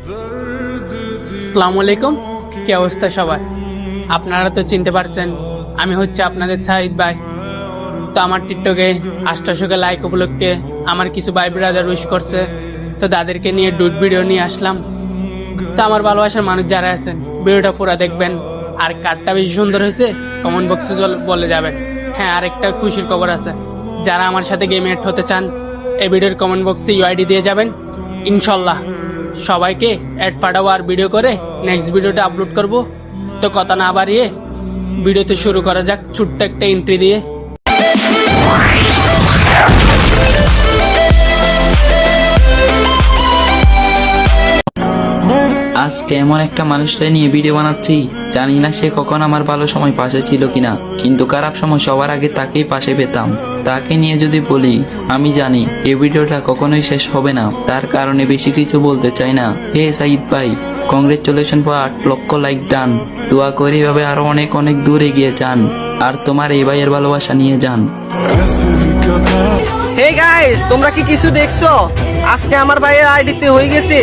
আসসালামু আলাইকুম, কি অবস্থা সবার? আপনারা তো চিনতে পারছেন, আমি হচ্ছে আপনাদের সাহিদ ভাই। তো আমার টিকটকে 800কে লাইক উপলক্ষে আমার কিছু ভাই ব্রাদার উইশ করছে, তো তাদেরকে নিয়ে ডুট ভিডিও নিয়ে আসলাম। তো আমার ভালোবাসার মানুষ যারা আছেন, ভিডিওটা পুরো দেখবেন, আর কার্ডটা বেশি সুন্দর হয়েছে কমেন্ট বক্সে বলে যাবেন। হ্যাঁ, আরেকটা খুশির খবর আছে, যারা আমার সাথে গেমে অ্যাড হতে চান এই ভিডিওর কমেন্ট বক্সে ইউআইডি দিয়ে যাবেন। ইনশাল্লাহ সবাইকে অ্যাড পাঠাবো আর ভিডিও করে নেক্সট ভিডিওটা আপলোড করব। তো কথা না বাড়িয়ে ভিডিওতে শুরু করা যাক ছোট্ট একটা এন্ট্রি দিয়ে। আজকে এমন একটা মানুষটা নিয়ে ভিডিও বানাচ্ছি, জানি না সে কখন আমার ভালো সময় পাশে ছিল কিনা, কিন্তু খারাপ সময় সবার আগে তাকেই পাশে পেতাম। তাকে নিয়ে যদি বলি, আমি জানি এই ভিডিওটা কখনোই শেষ হবে না, তার কারণে বেশি কিছু বলতে চাই না। হে সাইদ ভাই, কংগ্রেচুলেশন ফর 8 লক্ষ লাইক ডান। দোয়া করে এভাবে আরো অনেক অনেক দূর এগিয়ে যান, আর তোমার এই ভাইয়ের ভালোবাসা নিয়ে যান। হে গাইস, তোমরা কি কিছু দেখছো? আজকে আমার ভাইয়ের আইডিতে হয়ে গেছে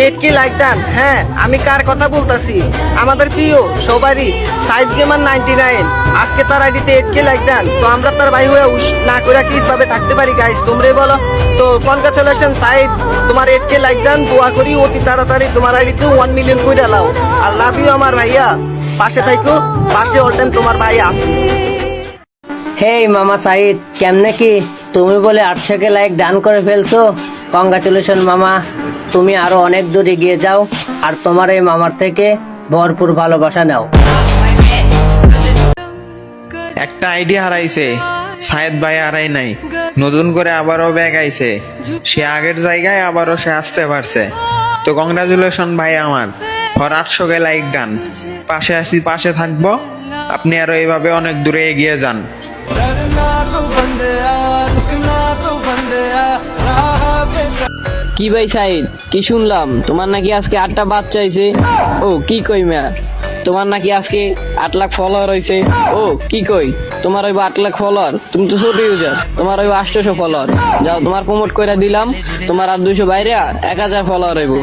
8K লাইক ডান। হ্যাঁ, আমি কার কথা বলতাছি? আমাদের প্রিয় সবারই সাইদ গেমার 99। আজকে তার আইডিতে 8K লাইক ডান। তো আমরা তার ভাই হয়ে না করে কিভাবে থাকতে পারি গাইস, তোমরাই বলো। তো কনগ্রাচুলেশন সাইদ, তোমার 8K লাইক ডান। দোয়া করি অতি তাড়াতাড়ি তোমার আইডিতে 1 মিলিয়ন করে লাও। আর লাভ ইউ আমার ভাইয়া, পাশে থাইকো, পাশে অল টাইম তোমার ভাই আছে। হেই মামা সাইদ, কেমনে কি তুমি বলে 800কে লাইক ডান করে ফেলছো? কংগ্রাচুলেশন মামা, তুমি আরো অনেক দূর এগিয়ে যাও, আর তোমার এই মামার থেকে ভরপুর ভালোবাসা নাও। একটা আইডিয়া হারাইছে, সায়েদ ভাই হারাই নাই, নতুন করে আবারও ব্যাগ আইছে। সে আগের জায়গায় আবারও সে আসতে পারছে। তো কংগ্রাচুলেশন ভাই আমার, ফর 800কে লাইক ডান। পাশে আসি, পাশে থাকবো। আপনি আরো এইভাবে অনেক দূরে এগিয়ে যান। কি ভাই সাইদ, কি শুনলাম তোমার নাকি আজকে 8টা বাচ্চা হয়েছে? ও কি কই মিয়া, তোমার নাকি আজকে 8 লাখ ফলোয়ার হয়েছে? ও কি কই, তোমার ওই 8 লাখ ফলোয়ার? তুমি তো ছোট ইউজার, তোমার ওই 800 ফলোয়ার। যাও, তোমার প্রমোট করে দিলাম, তোমার আর 200 বাইরে 1000 ফলোয়ার হইব।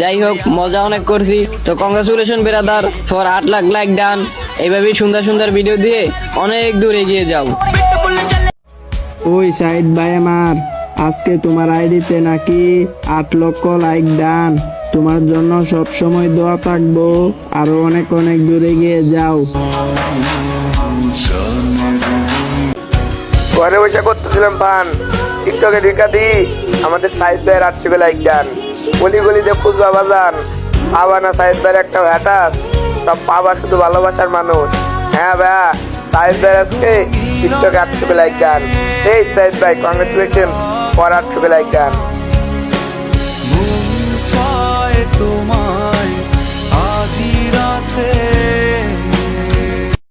যাই হোক, মজা অনেক করছি। তো congratulation brother for 8 lakh like done. এইভাবেই সুন্দর সুন্দর ভিডিও দিয়ে অনেক দূর এগিয়ে যাও। ওই সাইদ ভাই আমার, আজকে তোমার আইডিতে নাকি 8 লক্ষ লাইক ডান। তোমার জন্য সব সময় দোয়া থাকবো, আরো অনেক অনেক দূরে গিয়ে যাও। ঘরে বসে করতেছিলাম পান, টিকটকে ঢেকা দি আমাদের সাইদ ভাইয়ের 800কে লাইক ডান। গলি গলিতে খুঁজবা বাজান, পাবা না সাইদ ভাইয়ের একটা ভ্যাটাস, সব পাবা শুধু ভালোবাসার মানুষ। হ্যাঁ ভাইয়া, সাইদ ভাইয়ের আজকে টিকটকে 800কে লাইক ডান। এই সাইদ ভাই, কংগ্রেচুলেশন ফর 800কে লাইক ডান।